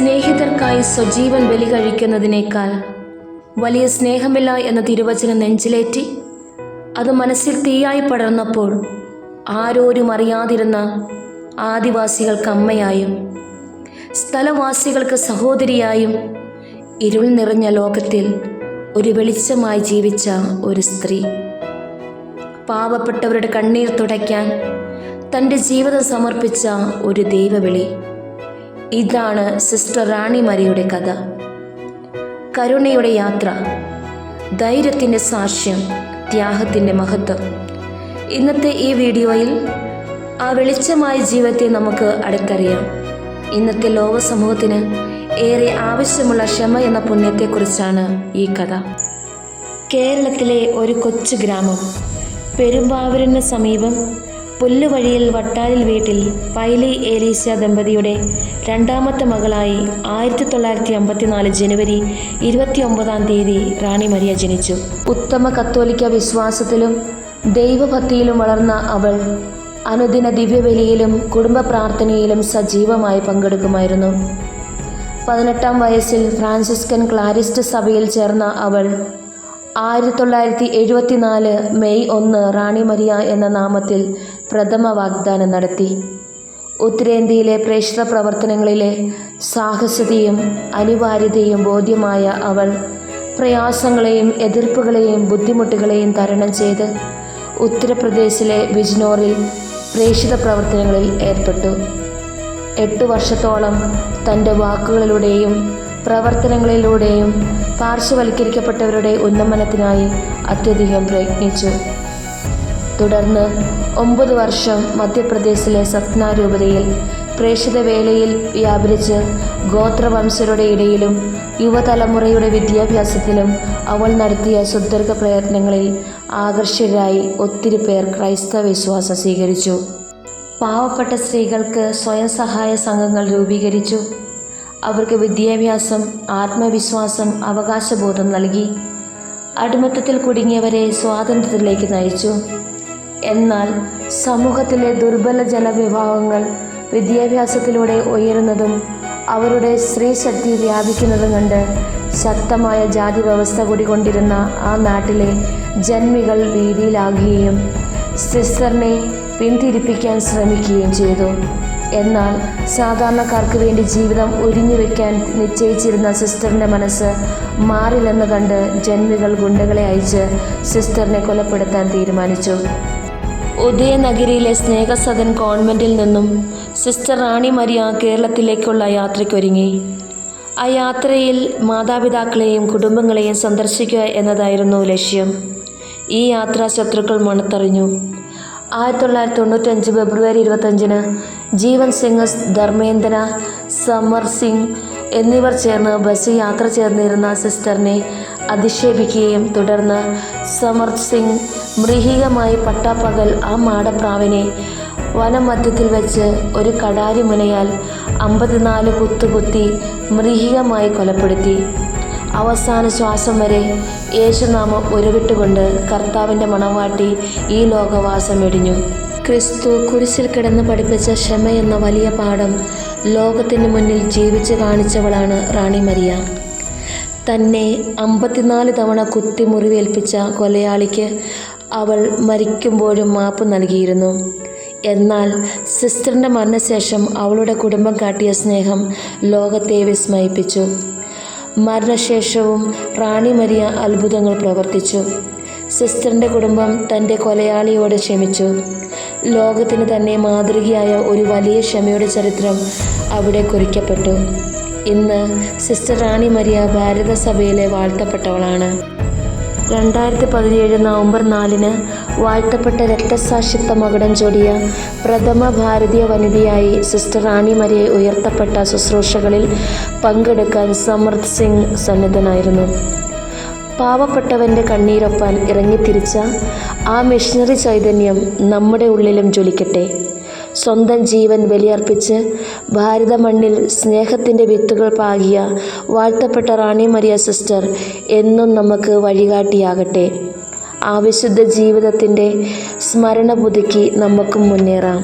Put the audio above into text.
സ്നേഹിതർക്കായി സ്വജീവൻ ബലി കഴിക്കുന്നതിനേക്കാൾ വലിയ സ്നേഹമില്ല എന്ന തിരുവചനം നെഞ്ചിലേറ്റി അത് മനസ്സിൽ തീയായി പടർന്നപ്പോൾ ആരോരും അറിയാതിരുന്ന ആദിവാസികൾക്ക് അമ്മയായും സ്ഥലവാസികൾക്ക് സഹോദരിയായും ഇരുൾ നിറഞ്ഞ ലോകത്തിൽ ഒരു വെളിച്ചമായി ജീവിച്ച ഒരു സ്ത്രീ, പാവപ്പെട്ടവരുടെ കണ്ണീർ തുടയ്ക്കാൻ തൻ്റെ ജീവിതം സമർപ്പിച്ച ഒരു ദൈവവിളി. ഇതാണ് സിസ്റ്റർ റാണി മരിയയുടെ കഥ. കരുണയുടെ യാത്ര, ധൈര്യത്തിൻ്റെ സാക്ഷ്യം, ത്യാഗത്തിൻ്റെ മഹത്വം. ഇന്നത്തെ ഈ വീഡിയോയിൽ ആ വെളിച്ചമായ ജീവിതത്തെ നമുക്ക് അടുത്തറിയാം. ഇന്നത്തെ ലോക സമൂഹത്തിന് ഏറെ ആവശ്യമുള്ള ക്ഷമ എന്ന പുണ്യത്തെക്കുറിച്ചാണ് ഈ കഥ. കേരളത്തിലെ ഒരു കൊച്ചു ഗ്രാമം, പെരുമ്പാവൂരിന് സമീപം പുല്ലുവഴിയിൽ വട്ടാലിൽ വീട്ടിൽ പൈലി ഏലീശ ദമ്പതിയുടെ രണ്ടാമത്തെ മകളായി 1954 ജനുവരി 29 റാണി മരിയ ജനിച്ചു. ഉത്തമ കത്തോലിക്ക വിശ്വാസത്തിലും ദൈവഭക്തിയിലും വളർന്ന അവൾ അനുദിന ദിവ്യബലിയിലും കുടുംബ പ്രാർത്ഥനയിലും സജീവമായി പങ്കെടുക്കുമായിരുന്നു. 18-ാം വയസ്സിൽ ഫ്രാൻസിസ്കൻ ക്ലാരിസ്റ്റ് സഭയിൽ ചേർന്ന അവൾ 1974 മെയ് 1 റാണി മരിയ എന്ന നാമത്തിൽ പ്രഥമ വാഗ്ദാനം നടത്തി. ഉത്തരേന്ത്യയിലെ പ്രേക്ഷിത പ്രവർത്തനങ്ങളിലെ സാഹസതയും അനിവാര്യതയും ബോധ്യമായ അവൾ പ്രയാസങ്ങളെയും എതിർപ്പുകളെയും ബുദ്ധിമുട്ടുകളെയും തരണം ചെയ്ത് ഉത്തർപ്രദേശിലെ ബിജ്നോറിൽ പ്രേക്ഷിത പ്രവർത്തനങ്ങളിൽ ഏർപ്പെട്ടു. 8 വർഷത്തോളം തൻ്റെ വാക്കുകളിലൂടെയും പ്രവർത്തനങ്ങളിലൂടെയും പാർശ്വവൽക്കരിക്കപ്പെട്ടവരുടെ ഉന്നമനത്തിനായി അത്യധികം പ്രയത്നിച്ചു. തുടർന്ന് 9 വർഷം മധ്യപ്രദേശിലെ സത്ന രൂപതയിൽ പ്രേക്ഷിത വേലയിൽ വ്യാപരിച്ച് ഗോത്രവംശരുടെ ഇടയിലും യുവതലമുറയുടെ വിദ്യാഭ്യാസത്തിലും അവൾ നടത്തിയ സുദീർഘ പ്രയത്നങ്ങളിൽ ആകർഷകരായി ഒത്തിരി പേർ ക്രൈസ്തവ വിശ്വാസം സ്വീകരിച്ചു. പാവപ്പെട്ട സ്ത്രീകൾക്ക് സ്വയം സഹായ സംഘങ്ങൾ രൂപീകരിച്ചു. അവർക്ക് വിദ്യാഭ്യാസം, ആത്മവിശ്വാസം, അവകാശബോധം നൽകി. അടിമത്തത്തിൽ കുടുങ്ങിയവരെ സ്വാതന്ത്ര്യത്തിലേക്ക് നയിച്ചു. എന്നാൽ സമൂഹത്തിലെ ദുർബല ജനവിഭാഗങ്ങൾ വിദ്യാഭ്യാസത്തിലൂടെ ഉയരുന്നതും അവരുടെ സ്ത്രീശക്തി വ്യാപിക്കുന്നതും കണ്ട് ശക്തമായ ജാതി വ്യവസ്ഥ കൂടിക്കൊണ്ടിരുന്ന ആ നാട്ടിലെ ജന്മികൾ ഭീതിയിലാകുകയും സിസ്റ്ററിനെ പിന്തിരിപ്പിക്കാൻ ശ്രമിക്കുകയും ചെയ്തു. എന്നാൽ സാധാരണക്കാർക്ക് വേണ്ടി ജീവിതം ഉരിഞ്ഞുവെക്കാൻ നിശ്ചയിച്ചിരുന്ന സിസ്റ്ററിൻ്റെ മനസ്സ് മാറില്ലെന്ന് കണ്ട് ജന്മികൾ ഗുണ്ടകളെ അയച്ച് സിസ്റ്ററിനെ കൊലപ്പെടുത്താൻ തീരുമാനിച്ചു. ഉദയനഗരിയിലെ സ്നേഹസദൻ കോൺവെൻറ്റിൽ നിന്നും സിസ്റ്റർ റാണി മരിയ കേരളത്തിലേക്കുള്ള യാത്രയ്ക്കൊരുങ്ങി. ആ യാത്രയിൽ മാതാപിതാക്കളെയും കുടുംബങ്ങളെയും സന്ദർശിക്കുക എന്നതായിരുന്നു ലക്ഷ്യം. ഈ യാത്ര ശത്രുക്കൾ മണത്തറിഞ്ഞു. 1995 ഫെബ്രുവരി 25 ജീവൻ സിംഗ്, ധർമ്മേന്ദ്ര, സമർ സിംഗ് എന്നിവർ ചേർന്ന് ബസ് യാത്ര ചേർന്നിരുന്ന സിസ്റ്ററിനെ അധിക്ഷേപിക്കുകയും തുടർന്ന് സമർ സിംഗ് മൃഗീയമായി പട്ടാപ്പകൽ ആ മാടപ്രാവിനെ വനമധ്യത്തിൽ വെച്ച് ഒരു കടാരി മുനയാൽ 54 കുത്തുകുത്തി മൃഗീയമായി കൊലപ്പെടുത്തി. അവസാന ശ്വാസം വരെ യേശുനാമം ഉരുവിട്ടുകൊണ്ട് കർത്താവിൻ്റെ മണവാട്ടി ഈ ലോകവാസം വെടിഞ്ഞു. ക്രിസ്തു കുരിശിൽ കിടന്ന് പഠിപ്പിച്ച ക്ഷമ എന്ന വലിയ പാഠം ലോകത്തിന് മുന്നിൽ ജീവിച്ച് കാണിച്ചവളാണ് റാണി മരിയ. തന്നെ 54 തവണ കുത്തി മുറിവേൽപ്പിച്ച കൊലയാളിക്ക് അവൾ മരിക്കുമ്പോഴും മാപ്പ് നൽകിയിരുന്നു. എന്നാൽ സിസ്റ്ററിൻ്റെ മരണശേഷം അവളുടെ കുടുംബം കാട്ടിയ സ്നേഹം ലോകത്തെ വിസ്മയിപ്പിച്ചു. മരണശേഷവും റാണി മരിയ അത്ഭുതങ്ങൾ പ്രവർത്തിച്ചു. സിസ്റ്ററിൻ്റെ കുടുംബം തൻ്റെ കൊലയാളിയോട് ക്ഷമിച്ചു. ലോകത്തിന് തന്നെ മാതൃകയായ ഒരു വലിയ ക്ഷമയുടെ ചരിത്രം അവിടെ കുറിക്കപ്പെട്ടു. ഇന്ന് സിസ്റ്റർ റാണി മരിയ ഭാരത സഭയിലെ വാഴ്ത്തപ്പെട്ടവളാണ്. 2017 നവംബർ 4 വാഴ്ത്തപ്പെട്ട രക്തസാക്ഷിത്വ മകുടം ചൂടിയ പ്രഥമ ഭാരതീയ വനിതയായി സിസ്റ്റർ റാണി മരിയ ഉയർത്തപ്പെട്ട ശുശ്രൂഷകളിൽ പങ്കെടുക്കാൻ സമർ സിംഗ് സന്നദ്ധനായിരുന്നു. പാവപ്പെട്ടവൻ്റെ കണ്ണീരൊപ്പാൻ ഇറങ്ങിത്തിരിച്ച ആ മിഷണറി ചൈതന്യം നമ്മുടെ ഉള്ളിലും ജ്വലിക്കട്ടെ. സ്വന്തം ജീവൻ ബലിയർപ്പിച്ച് ഭാരത മണ്ണിൽ സ്നേഹത്തിൻ്റെ വിത്തുകൾ പാകിയ വാഴ്ത്തപ്പെട്ട റാണി മരിയ സിസ്റ്റർ എന്നും നമുക്ക് വഴികാട്ടിയാകട്ടെ. ആ വിശുദ്ധ ജീവിതത്തിൻ്റെ സ്മരണ പുതുക്കി നമുക്കും മുന്നേറാം.